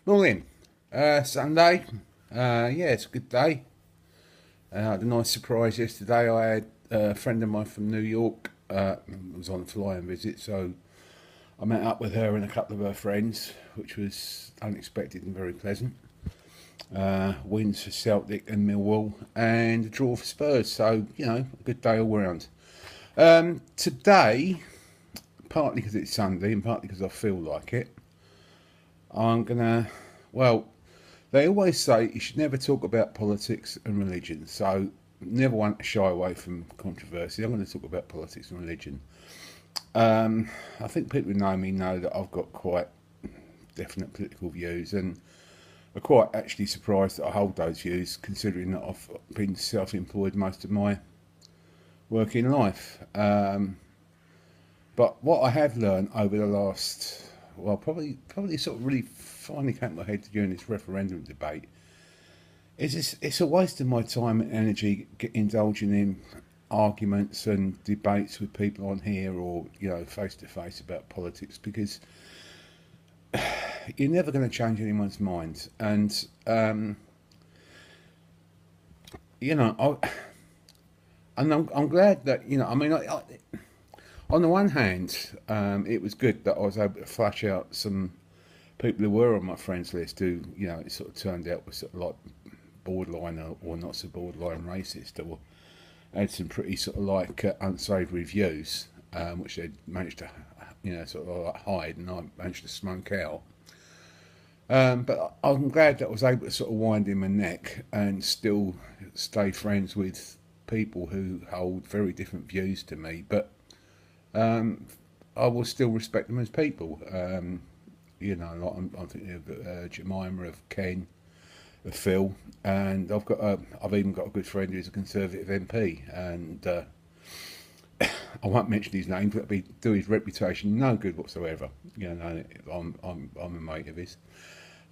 Morning. Sunday. Yeah, it's a good day. I had a nice surprise yesterday. I had a friend of mine from New York. Was on a flying visit, so I met up with her and a couple of her friends, which was unexpected and very pleasant. Wins for Celtic and Millwall, and a draw for Spurs. So a good day all round. Today, partly because it's Sunday and partly because I feel like it, I'm gonna. Well, they always say you should never talk about politics and religion, so never want to shy away from controversy. I'm going to talk about politics and religion. I think people who know me know that I've got quite definite political views, and are quite actually surprised that I hold those views, considering that I've been self-employed most of my working life. But what I have learned over the last, well, probably sort of really finally came to my head during this referendum debate, is it's a waste of my time and energy indulging in arguments and debates with people on here or face to face about politics, because you're never going to change anyone's mind. And you know, I, I'm glad that on the one hand, it was good that I was able to flash out some people who were on my friends list who, it sort of turned out were sort of like borderline or not so borderline racist, or had some pretty sort of like unsavoury views, which they managed to, sort of like hide, and I managed to smoke out. But I'm glad that I was able to sort of wind in my neck and still stay friends with people who hold very different views to me, but I will still respect them as people. Like I'm thinking of Jemima, of Ken, of Phil, and I've even got a good friend who's a Conservative MP, and I won't mention his name, but do his reputation no good whatsoever. I'm a mate of his.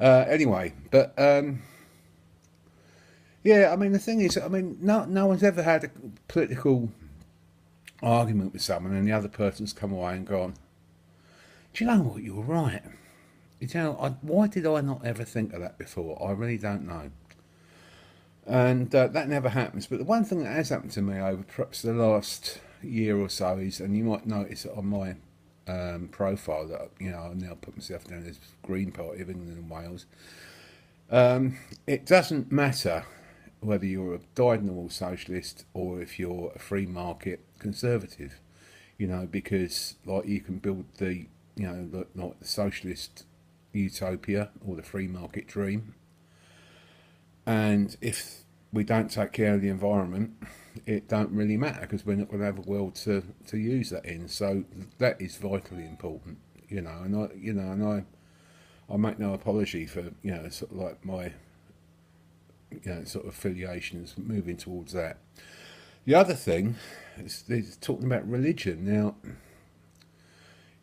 Anyway, but yeah, I mean the thing is, no one's ever had a political argument with someone and the other person's come away and gone, do you know what, you were right. Why did I not ever think of that before? I really don't know. And that never happens. But the one thing that has happened to me over perhaps the last year or so is, and you might notice it on my profile, that I now put myself down as Green Party of England and Wales. It doesn't matter whether you're a dyed-in-the-wool socialist or if you're a free market conservative, because like you can build the like the socialist utopia or the free market dream, and if we don't take care of the environment, it don't really matter, because we're not going to have a world to use that in. So that is vitally important, I make no apology for sort of like my sort of affiliations moving towards that. The other thing is talking about religion.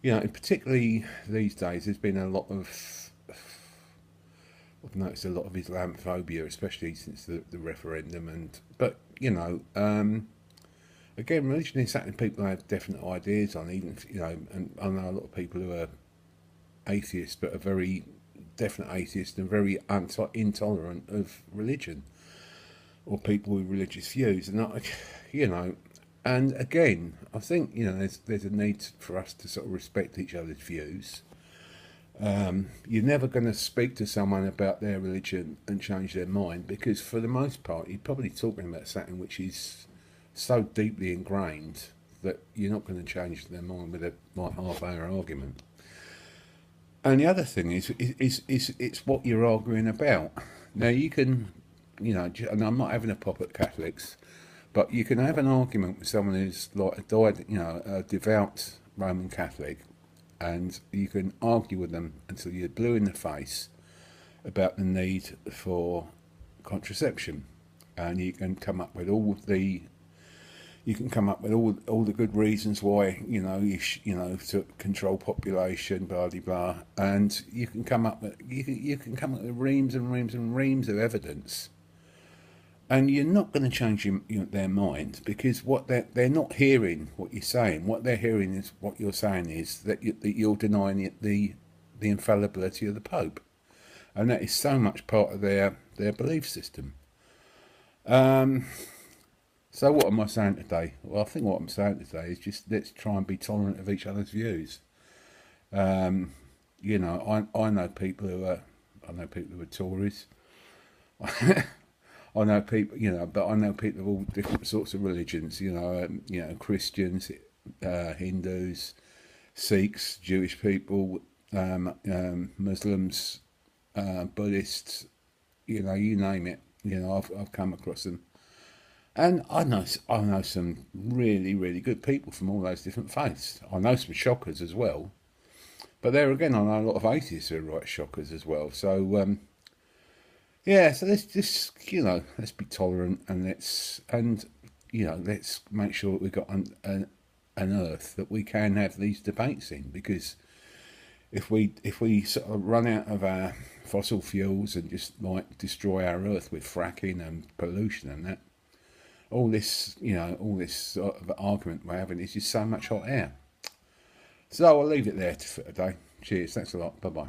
Now, particularly these days, there's been a lot of, I've noticed a lot of Islamophobia, especially since the referendum. Again, religion is something people have definite ideas on. Even if, and I know a lot of people who are atheists, but are very definite atheists and very intolerant of religion or people with religious views. And and again, I think there's a need for us to sort of respect each other's views. You're never going to speak to someone about their religion and change their mind, because for the most part you're probably talking about something which is so deeply ingrained that you're not going to change their mind with a like half-hour argument. And the other thing is it's what you're arguing about. Now you can, and I'm not having a pop at Catholics, but you can have an argument with someone who's like a devout Roman Catholic, and you can argue with them until you're blue in the face about the need for contraception, and you can come up with all the good reasons why to control population, blah blah blah, and you can come up with reams and reams and reams of evidence, and you're not going to change their mind, because what they're not hearing what you're saying. What they're hearing is what you're saying is that you're denying the infallibility of the Pope, and that is so much part of their belief system. So what am I saying today? Well, I think what I'm saying today is just let's try and be tolerant of each other's views. You know, I know people who are Tories. I know people, you know, but I know people of all different sorts of religions. You know, Christians, Hindus, Sikhs, Jewish people, Muslims, Buddhists. You know, you name it. You know, I've come across them, and I know some really really good people from all those different faiths. I know some shockers as well, but there again, I know a lot of atheists who are right shockers as well. So yeah, so let's just, you know, let's be tolerant, and you know, let's make sure that we've got an earth that we can have these debates in, because if we sort of run out of our fossil fuels and just like destroy our earth with fracking and pollution and that, all this, you know, all this sort of argument we're having is just so much hot air. So I'll leave it there for today. Cheers, thanks a lot, bye bye.